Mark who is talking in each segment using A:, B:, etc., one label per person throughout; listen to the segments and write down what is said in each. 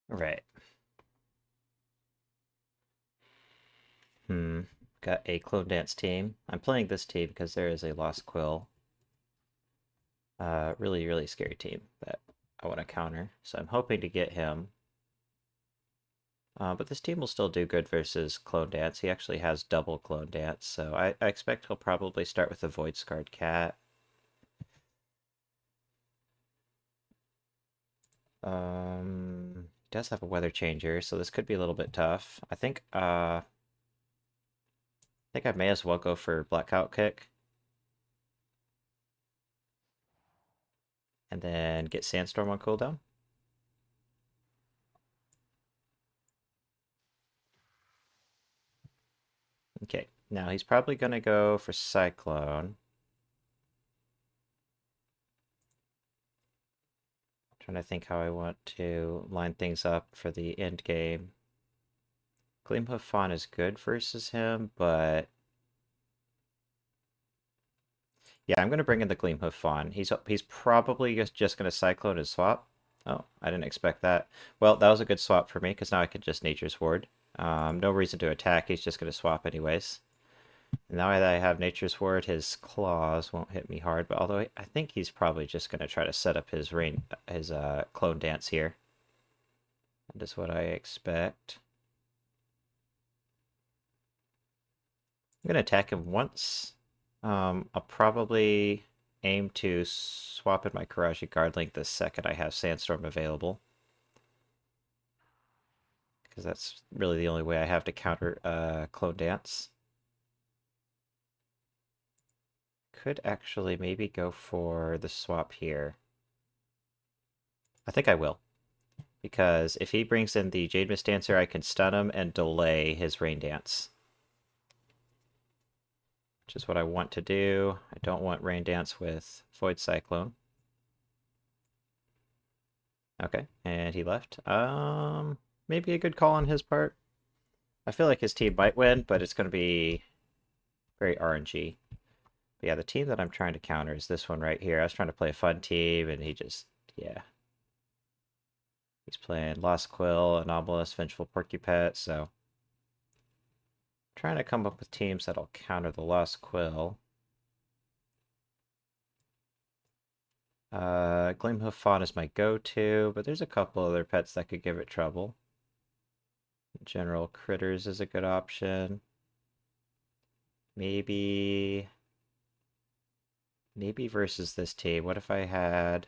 A: Right. Got a clone dance team. I'm playing this team because there is a lost quill. Really, really scary team that I want to counter. So I'm hoping to get him. But this team will still do good versus clone dance. He actually has double clone dance, so I expect he'll probably start with a void scarred cat. He does have a weather changer, so this could be a little bit tough. I think I may as well go for blackout kick and then get sandstorm on cooldown. Okay, now he's probably gonna go for cyclone. Trying to think how I want to line things up for the end game. Gleamhoof Fawn is good versus him, but yeah, I'm gonna bring in the Gleamhoof Fawn. He's probably just gonna cyclone his swap. Oh, I didn't expect that. Well, that was a good swap for me because now I can just Nature's Ward. No reason to attack. He's just gonna swap anyways. And now that I have Nature's Ward, his claws won't hit me hard. But although I think he's probably just gonna try to set up his clone dance here. That is what I expect. I'm gonna attack him once. I'll probably aim to swap in my Karaji Guard Link the second I have Sandstorm available. Because that's really the only way I have to counter Clone Dance. Could actually maybe go for the swap here. I think I will. Because if he brings in the Jade Mist Dancer, I can stun him and delay his Rain Dance. Which is what I want to do. I don't want Rain Dance with Void Cyclone. Okay, and he left. Maybe a good call on his part. I feel like his team might win, but it's going to be very RNG. But yeah, the team that I'm trying to counter is this one right here. I was trying to play a fun team, and he just, yeah. He's playing Lost Quill, Anomalous, Vengeful Porcupet, so trying to come up with teams that'll counter the Lost Quill. Gleamhoof Fawn is my go-to, but there's a couple other pets that could give it trouble. General Critters is a good option. Maybe versus this team. What if I had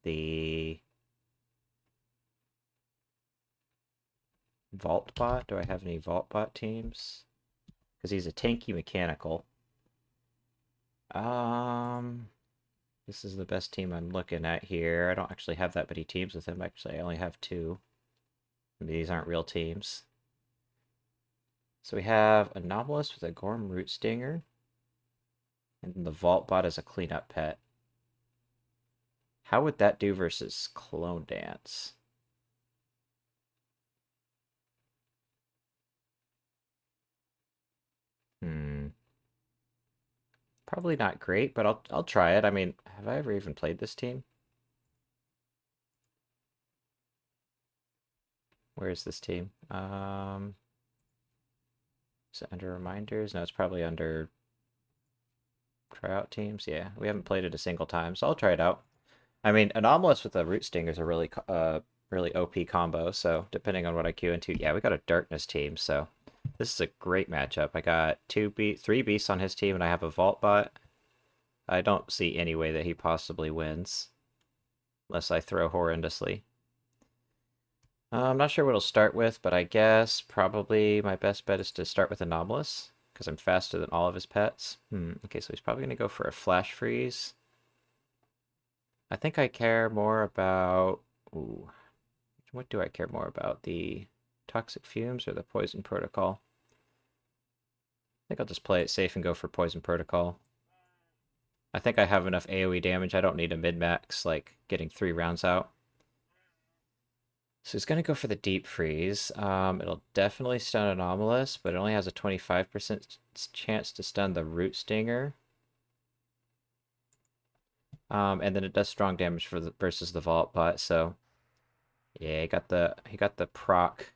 A: the Vault Bot? Do I have any Vault Bot teams? Because he's a tanky mechanical. This is the best team I'm looking at here. I don't actually have that many teams with him. Actually, I only have two. These aren't real teams. So we have Anomalous with a Gorm Root Stinger. And then the Vault Bot as a cleanup pet. How would that do versus Clone Dance? Probably not great, but I'll try it. I mean, have I ever even played this team? Where is this team? Is it under reminders? No, it's probably under tryout teams. Yeah, we haven't played it a single time, so I'll try it out. I mean, Anomalous with a Root Stinger is a really OP combo. So depending on what I queue into, yeah, we got a Darkness team. So this is a great matchup. I got three beasts on his team, and I have a Vault Bot. I don't see any way that he possibly wins, unless I throw horrendously. I'm not sure what he'll start with, but I guess probably my best bet is to start with Anomalous, because I'm faster than all of his pets. Okay, so he's probably going to go for a Flash Freeze. I think I care more about... Ooh, what do I care more about? The Toxic Fumes or the Poison Protocol? I think I'll just play it safe and go for Poison Protocol. I think I have enough AoE damage. I don't need a mid-max, like getting 3 rounds out. So he's going to go for the Deep Freeze. It'll definitely stun Anomalous, but it only has a 25% chance to stun the Root Stinger. And then it does strong damage versus the Vault Bot, so Yeah, he got the proc,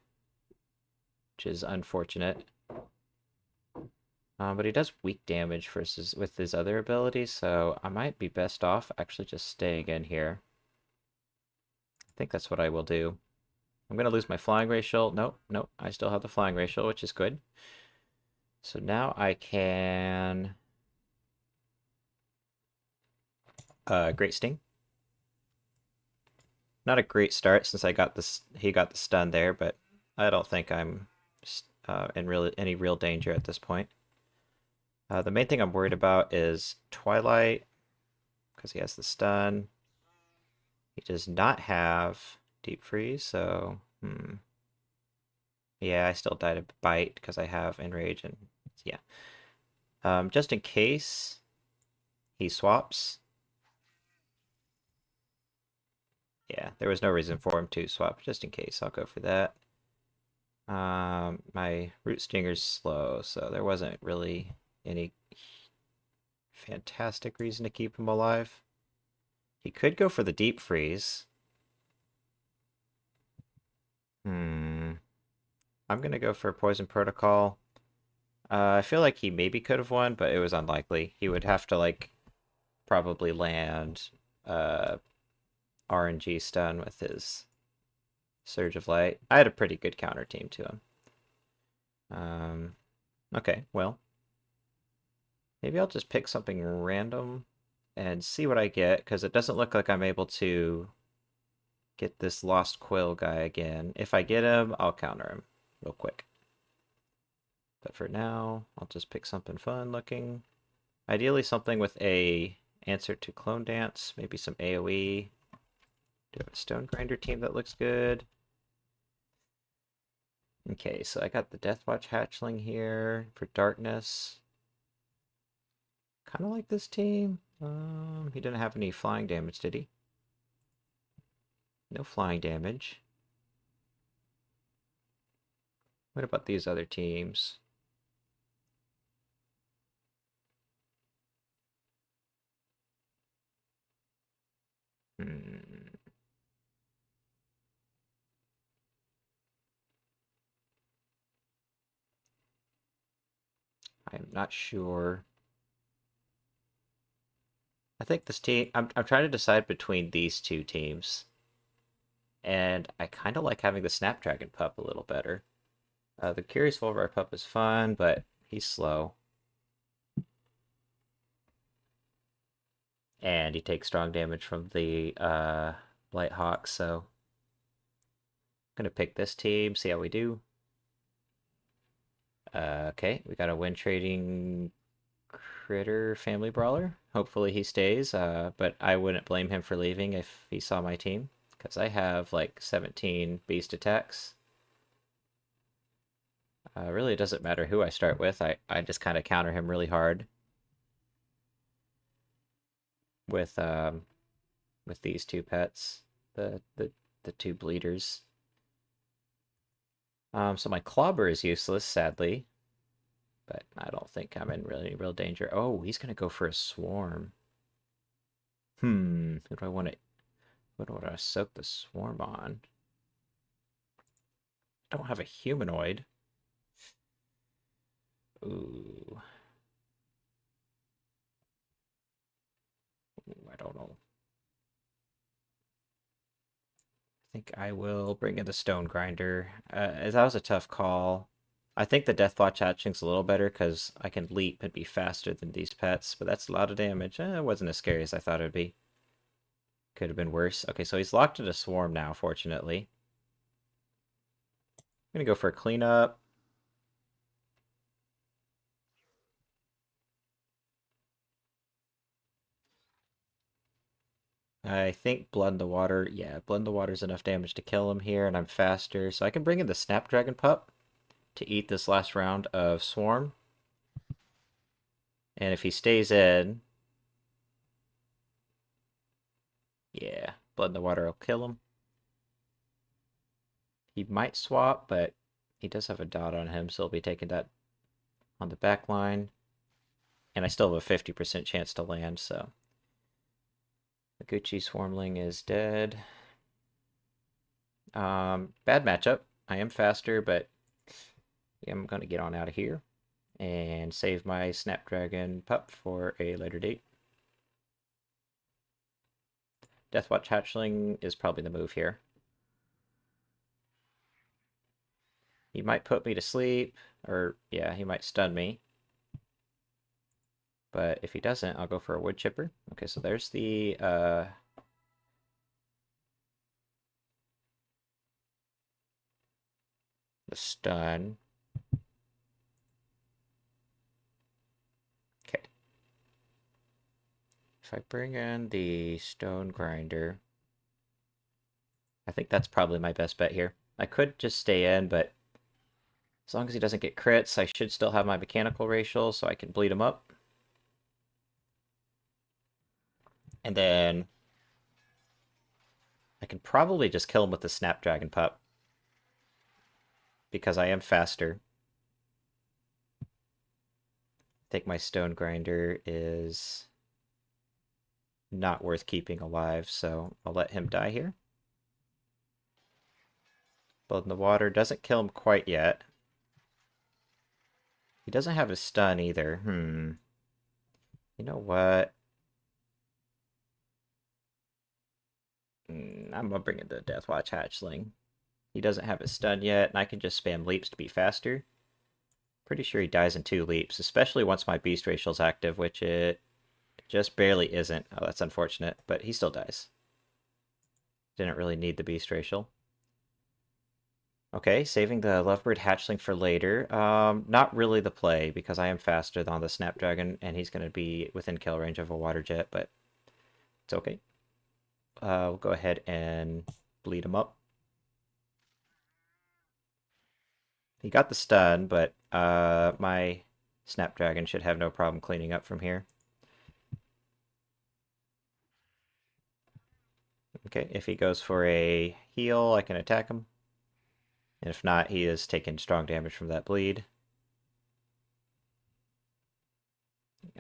A: which is unfortunate. But he does weak damage versus with his other abilities, so I might be best off actually just staying in here. I think that's what I will do. I'm gonna lose my flying racial. Nope, nope. I still have the flying racial, which is good. So now I can Great Sting. Not a great start since I got this. He got the stun there, but I don't think I'm in really any real danger at this point. The main thing I'm worried about is Twilight because he has the stun. He does not have Deep Freeze, so yeah, I still died a bite because I have Enrage and yeah. Just in case he swaps. Yeah, there was no reason for him to swap, just in case. I'll go for that. My Root Stinger's slow, so there wasn't really any fantastic reason to keep him alive. He could go for the Deep Freeze. I'm gonna go for Poison Protocol. I feel like he maybe could have won, but it was unlikely. He would have to, like, probably land RNG stun with his Surge of Light. I had a pretty good counter team to him. Okay, well, maybe I'll just pick something random and see what I get, because it doesn't look like I'm able to get this Lost Quill guy again. If I get him, I'll counter him real quick. But for now, I'll just pick something fun looking. Ideally something with a answer to Clone Dance, maybe some AoE. Do have a Stone Grinder team that looks good. Okay, so I got the Deathwatch Hatchling here for Darkness. Kind of like this team. He didn't have any flying damage, did he? No flying damage. What about these other teams? I'm not sure. I think this team, I'm trying to decide between these two teams. And I kind of like having the Snapdragon pup a little better. The Curious Volvar pup is fun, but he's slow. And he takes strong damage from the Blight Hawk, so I'm gonna pick this team, see how we do. Okay, we got a win trading critter family brawler. Hopefully he stays, but I wouldn't blame him for leaving if he saw my team, because I have like 17 beast attacks. Really, it doesn't matter who I start with. I just kind of counter him really hard with these two pets, the two bleeders. So my clobber is useless, sadly, but I don't think I'm in really real danger. Oh, he's gonna go for a swarm. Who do I want to? What do I want to soak the swarm on? I don't have a humanoid. Ooh. Ooh, I don't know. I think I will bring in the Stone Grinder. That was a tough call. I think the Deathwatch Hatchling's a little better because I can leap and be faster than these pets, but that's a lot of damage. It wasn't as scary as I thought it would be. Could have been worse. Okay, so he's locked into Swarm now, fortunately. I'm gonna go for a cleanup. I think Blood in the Water. Yeah, Blood in the Water is enough damage to kill him here, and I'm faster. So I can bring in the Snapdragon Pup to eat this last round of Swarm. And if he stays in, yeah, Blood in the Water will kill him. He might swap, but he does have a dot on him, so he'll be taking that on the back line. And I still have a 50% chance to land, so. The Gucci Swarmling is dead. Bad matchup. I am faster, but I'm going to get on out of here and save my Snapdragon pup for a later date. Deathwatch Hatchling is probably the move here. He might put me to sleep, or yeah, he might stun me. But if he doesn't, I'll go for a wood chipper. Okay, so there's the stun. Okay. If I bring in the stone grinder, I think that's probably my best bet here. I could just stay in, but as long as he doesn't get crits, I should still have my mechanical racial, so I can bleed him up. And then I can probably just kill him with the Snapdragon Pup, because I am faster. I think my stone grinder is not worth keeping alive, so I'll let him die here. Blood in the water doesn't kill him quite yet. He doesn't have a stun either. You know what? I'm gonna bring in the Deathwatch Hatchling. He doesn't have his stun yet, and I can just spam leaps to be faster. Pretty sure he dies in 2 leaps, especially once my Beast Racial's active, which it just barely isn't. Oh, that's unfortunate, but he still dies. Didn't really need the Beast Racial. Okay, saving the Lovebird Hatchling for later. Not really the play, because I am faster than the Snapdragon, and he's going to be within kill range of a Water Jet, but it's okay. We'll go ahead and bleed him up. He got the stun, but my Snapdragon should have no problem cleaning up from here. Okay, if he goes for a heal, I can attack him. And if not, he is taking strong damage from that bleed.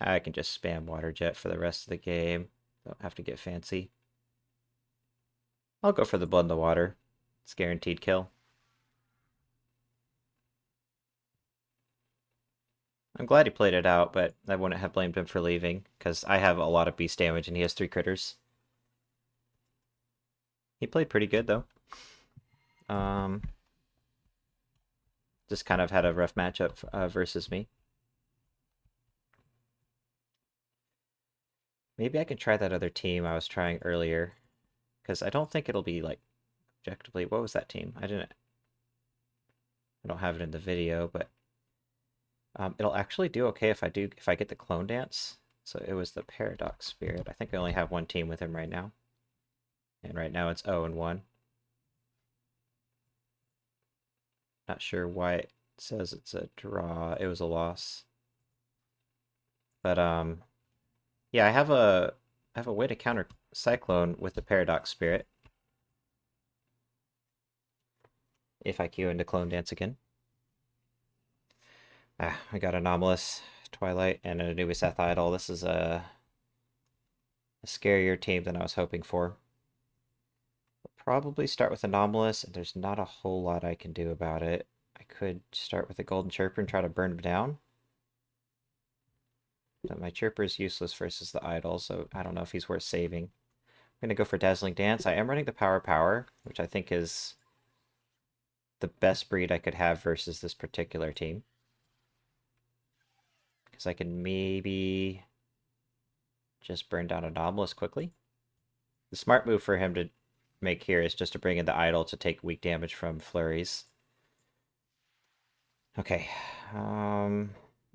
A: I can just spam Water Jet for the rest of the game. Don't have to get fancy. I'll go for the Blood in the Water. It's guaranteed kill. I'm glad he played it out, but I wouldn't have blamed him for leaving, because I have a lot of beast damage and he has 3 critters. He played pretty good, though. Just kind of had a rough matchup versus me. Maybe I can try that other team I was trying earlier, because I don't think it'll be, like, objectively... What was that team? I don't have it in the video, but it'll actually do okay if I get the clone dance. So it was the Paradox Spirit. I think I only have one team with him right now. And right now it's 0-1. Not sure why it says it's a draw. It was a loss. But yeah, I have a way to counter Cyclone with the Paradox Spirit. If I queue into Clone Dance again. I got Anomalous, Twilight, and an Anubis Idol. This is a scarier team than I was hoping for. I'll probably start with Anomalous, and there's not a whole lot I can do about it. I could start with a Golden Chirper and try to burn him down. But my Chirper is useless versus the Idol, so I don't know if he's worth saving. I'm going to go for Dazzling Dance. I am running the Power, which I think is the best breed I could have versus this particular team. Because I can maybe just burn down Anomalous quickly. The smart move for him to make here is just to bring in the Idol to take weak damage from flurries. Okay.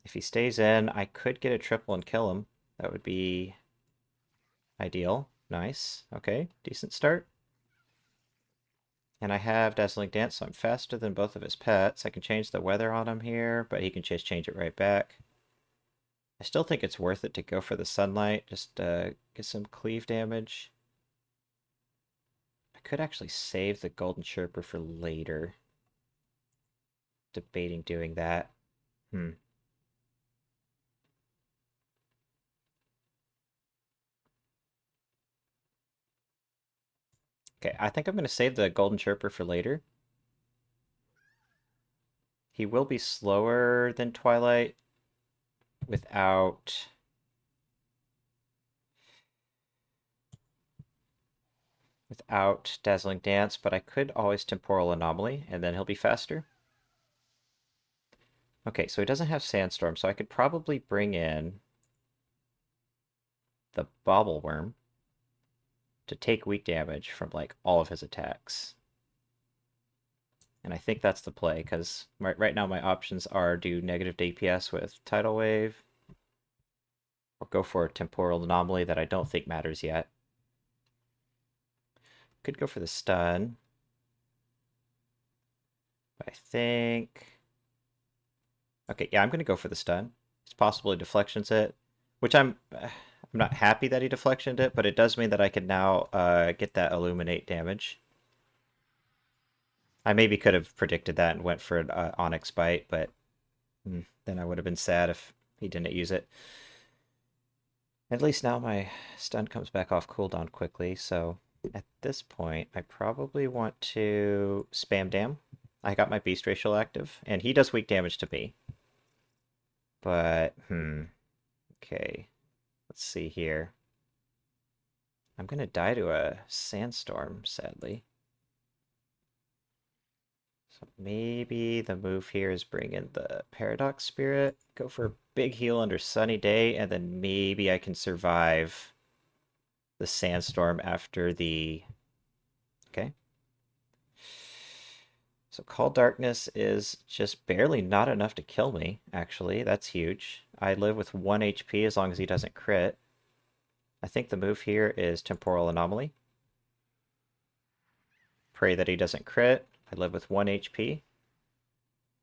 A: If he stays in, I could get a triple and kill him. That would be ideal. Nice. Okay, decent start. And I have Dazzling Dance, so I'm faster than both of his pets. I can change the weather on him here, but he can just change it right back. I still think it's worth it to go for the Sunlight, just get some cleave damage. I could actually save the Golden Chirper for later. Debating doing that. Okay, I think I'm going to save the Golden Chirper for later. He will be slower than Twilight without... without Dazzling Dance, but I could always Temporal Anomaly, and then he'll be faster. Okay, so he doesn't have Sandstorm, so I could probably bring in the Bobble Worm to take weak damage from, like, all of his attacks. And I think that's the play, because right now my options are do negative DPS with Tidal Wave, or go for a Temporal Anomaly that I don't think matters yet. Could go for the stun. But I think... Okay, yeah, I'm going to go for the stun. It's possible he deflections it, which I'm not happy that he deflectioned it, but it does mean that I can now get that Illuminate damage. I maybe could have predicted that and went for an Onyx Bite, but then I would have been sad if he didn't use it. At least now my stun comes back off cooldown quickly, so at this point I probably want to spam Dam. I got my Beast Racial active, and he does weak damage to me. But, okay. Let's see here. I'm gonna die to a Sandstorm, sadly. So maybe the move here is bring in the Paradox Spirit, go for a big heal under Sunny Day, and then maybe I can survive the Sandstorm after the... Okay. So Call Darkness is just barely not enough to kill me, actually. That's huge. I live with 1 HP as long as he doesn't crit. I think the move here is Temporal Anomaly. Pray that he doesn't crit. I live with 1 HP.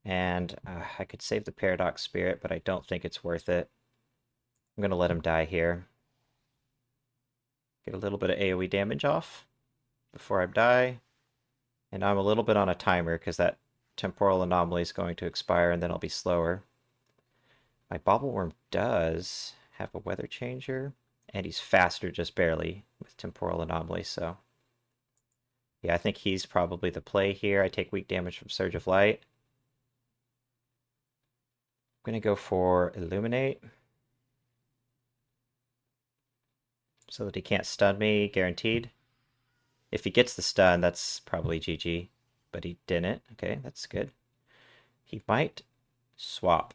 A: And I could save the Paradox Spirit, but I don't think it's worth it. I'm going to let him die here. Get a little bit of AoE damage off before I die. And I'm a little bit on a timer because that Temporal Anomaly is going to expire and then I'll be slower. My Bobbleworm does have a Weather Changer, and he's faster just barely with Temporal Anomaly, so... Yeah, I think he's probably the play here. I take weak damage from Surge of Light. I'm going to go for Illuminate, so that he can't stun me, guaranteed. If he gets the stun, that's probably GG, but he didn't. Okay, that's good. He might swap.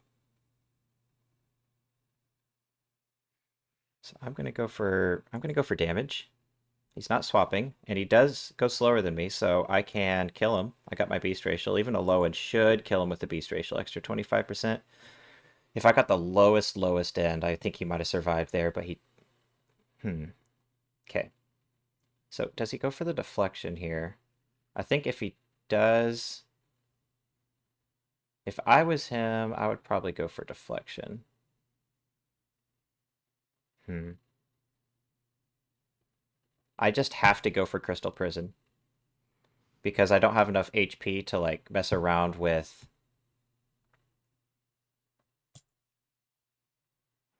A: So I'm gonna go for damage. He's not swapping, and he does go slower than me, so I can kill him. I got my Beast Racial. Even a low end should kill him with the Beast Racial, extra 25%. If I got the lowest end, I think he might have survived there, but he... Okay. So does he go for the deflection here? I think if he does... If I was him, I would probably go for deflection. I just have to go for Crystal Prison. Because I don't have enough HP to, like, mess around with...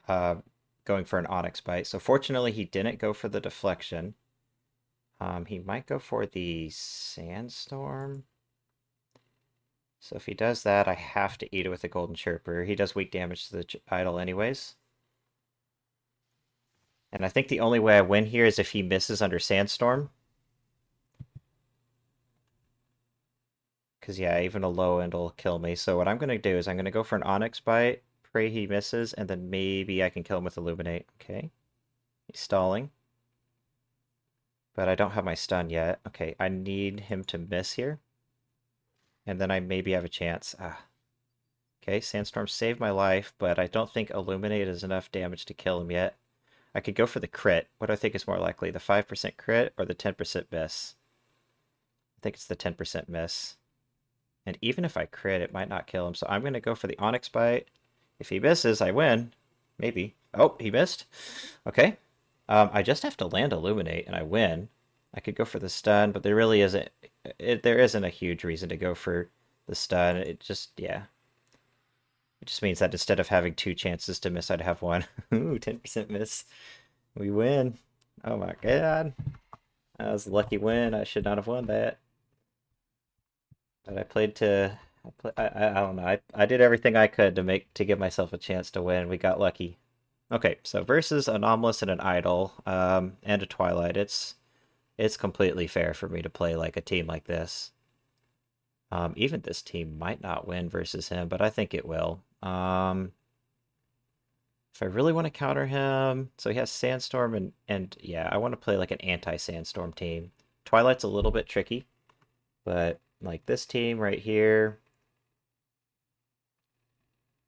A: going for an Onyx Bite. So fortunately, he didn't go for the deflection. He might go for the Sandstorm. So if he does that, I have to eat it with a Golden Chirper. He does weak damage to the idol anyways. And I think the only way I win here is if he misses under Sandstorm. Because, yeah, even a low end will kill me. So what I'm going to do is I'm going to go for an Onyx Bite, pray he misses, and then maybe I can kill him with Illuminate. Okay. He's stalling. But I don't have my stun yet. Okay, I need him to miss here. And then I maybe have a chance. Okay, Sandstorm saved my life, but I don't think Illuminate is enough damage to kill him yet. I could go for the crit. What do I think is more likely, the 5% crit or the 10% miss? I think it's the 10% miss. And even if I crit, it might not kill him. So I'm going to go for the Onyx Bite. If he misses, I win. Maybe. Oh, he missed. Okay. I just have to land Illuminate and I win. I could go for the stun, but there really isn't... there isn't a huge reason to go for the stun. It just, yeah. It just means that instead of having 2 chances to miss, I'd have 1. Ooh, 10% miss. We win. Oh my god. That was a lucky win. I should not have won that. But I played to... I don't know. I did everything I could to give myself a chance to win. We got lucky. Okay, so versus Anomalous and an Idol, and a Twilight, it's completely fair for me to play like a team like this. Even this team might not win versus him, but I think it will. If I really want to counter him, so he has Sandstorm and yeah, I want to play like an anti-Sandstorm team. Twilight's a little bit tricky, but like this team right here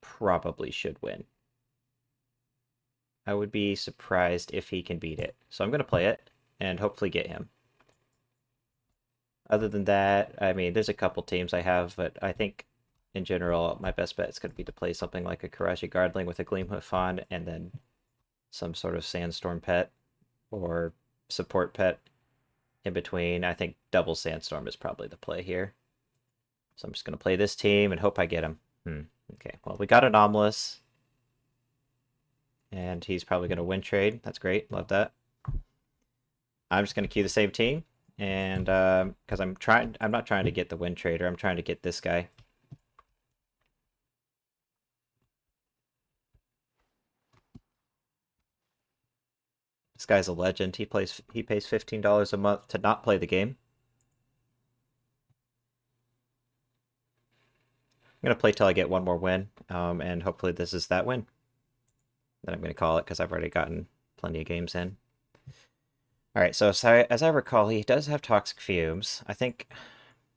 A: probably should win. I would be surprised if he can beat it. So I'm going to play it and hopefully get him. Other than that, I mean, there's a couple teams I have, but I think in general, my best bet is going to be to play something like a Karaji Guardling with a Gleamhoof Fawn and then some sort of Sandstorm pet or support pet in between. I think double Sandstorm is probably the play here. So I'm just going to play this team and hope I get him. Okay, well, we got Anomalous. And he's probably going to win trade. That's great. Love that. I'm just going to queue the same team. And because I'm not trying to get the win trader. I'm trying to get this guy. This guy's a legend. He pays $15 a month to not play the game. I'm going to play till I get one more win. And hopefully this is that win. Then I'm going to call it because I've already gotten plenty of games in. Alright, so as I recall, he does have Toxic Fumes. I think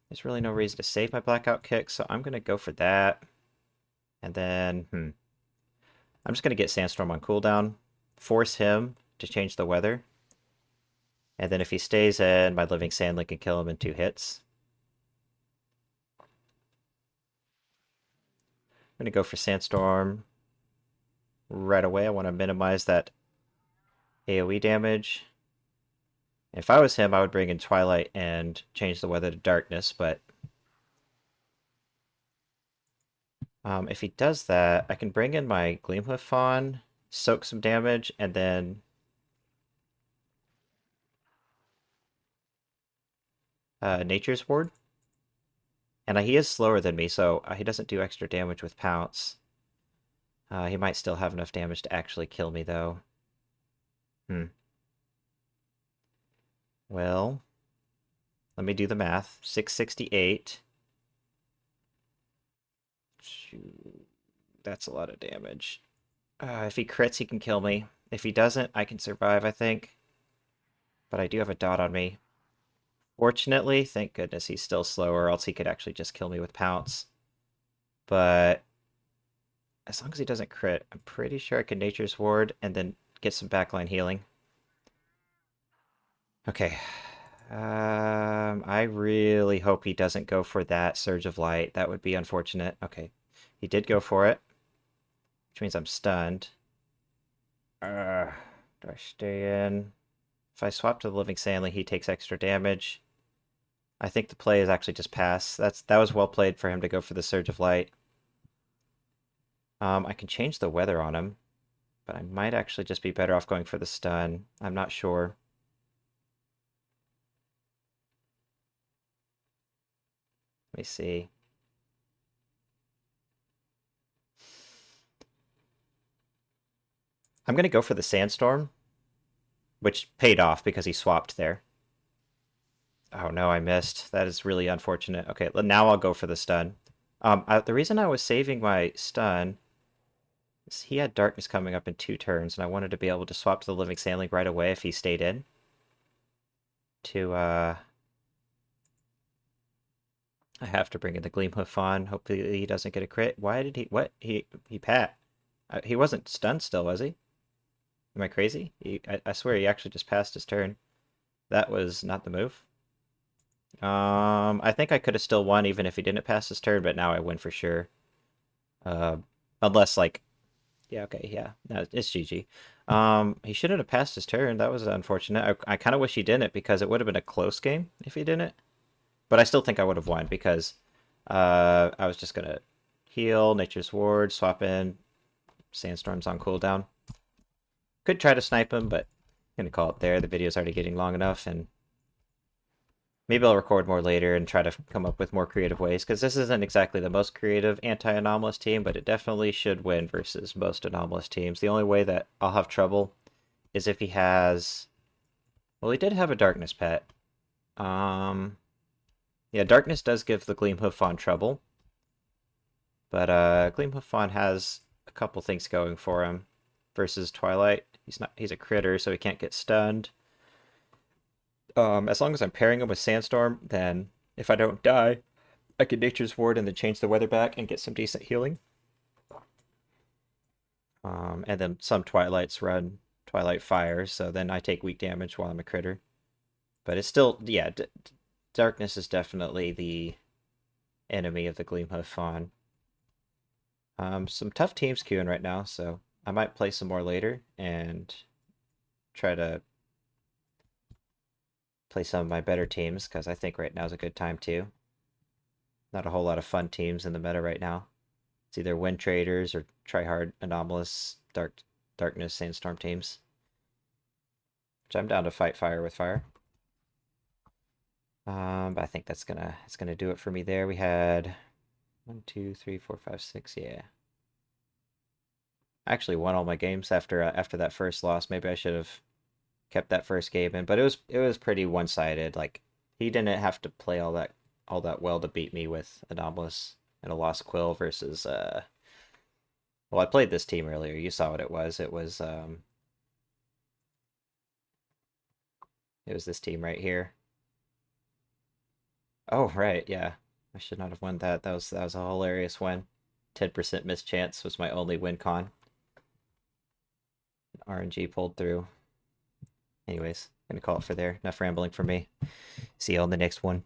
A: there's really no reason to save my Blackout Kick, so I'm going to go for that. And then, I'm just going to get Sandstorm on cooldown, force him to change the weather. And then if he stays in, my Living Sandling can kill him in 2 hits. I'm going to go for Sandstorm right away. I want to minimize that AoE damage. If I was him, I would bring in Twilight and change the weather to Darkness, but if he does that, I can bring in my Gleamhoof Fawn, soak some damage, and then Nature's Ward. And he is slower than me, so he doesn't do extra damage with Pounce. He might still have enough damage to actually kill me, though. Well, let me do the math. 668. Shoot, that's a lot of damage. If he crits, he can kill me. If he doesn't, I can survive, I think. But I do have a dot on me. Fortunately, thank goodness he's still slower, else he could actually just kill me with Pounce. But as long as he doesn't crit, I'm pretty sure I can Nature's Ward and then get some backline healing. Okay. I really hope he doesn't go for that Surge of Light. That would be unfortunate. Okay. He did go for it, which means I'm stunned. Do I stay in? If I swap to the Living Sandling, he takes extra damage. I think the play is actually just pass. That was well played for him to go for the Surge of Light. I can change the weather on him, but I might actually just be better off going for the stun. I'm not sure. Let me see. I'm going to go for the Sandstorm, which paid off because he swapped there. Oh no, I missed. That is really unfortunate. Okay, now I'll go for the stun. The reason I was saving my stun is he had Darkness coming up in 2 turns, and I wanted to be able to swap to the Living Sandling right away if he stayed in. I have to bring in the Gleamhoof Fawn. Hopefully he doesn't get a crit. Why did he... What? He pat. He wasn't stunned still, was he? Am I crazy? I swear he actually just passed his turn. That was not the move. I think I could have still won even if he didn't pass his turn, but now I win for sure. Unless, like... Yeah, okay, yeah. No, it's GG. He shouldn't have passed his turn. That was unfortunate. I kind of wish he didn't, because it would have been a close game if he didn't. But I still think I would have won, because I was just going to heal, Nature's Ward, swap in, Sandstorm's on cooldown. Could try to snipe him, but I'm going to call it there. The video's already getting long enough, and Maybe I'll record more later and try to come up with more creative ways, because this isn't exactly the most creative anti-anomalous team, but it definitely should win versus most anomalous teams. The only way that I'll have trouble is if he has... Well, he did have a darkness pet. Yeah, darkness does give the Gleamhoof Fawn trouble. But Gleamhoof Fawn has a couple things going for him versus Twilight. He's a critter, so he can't get stunned. As long as I'm pairing him with Sandstorm, then if I don't die, I can Nature's Ward and then change the weather back and get some decent healing. And then some Twilights run Twilight Fire, so then I take weak damage while I'm a critter. But it's still, yeah, Darkness is definitely the enemy of the Gleamhoof Fawn. Some tough teams queuing right now, so I might play some more later and try to play some of my better teams, because I think right now is a good time too. Not a whole lot of fun teams in the meta right now. It's either Wind Traders or try-hard Anomalous Darkness Sandstorm teams. Which I'm down to fight fire with fire. But I think that's gonna do it for me there. We had 1, 2, 3, 4, 5, 6, yeah. I actually won all my games after that first loss. Maybe I should have kept that first game in, but it was pretty one-sided. Like, he didn't have to play all that well to beat me with Anomalous and a Lost Quill versus well, I played this team earlier. You saw what it was. It was this team right here. Oh, right, yeah. I should not have won that. That was a hilarious win. 10% mischance was my only win con. RNG pulled through. Anyways, gonna call it for there. Enough rambling for me. See you on the next one.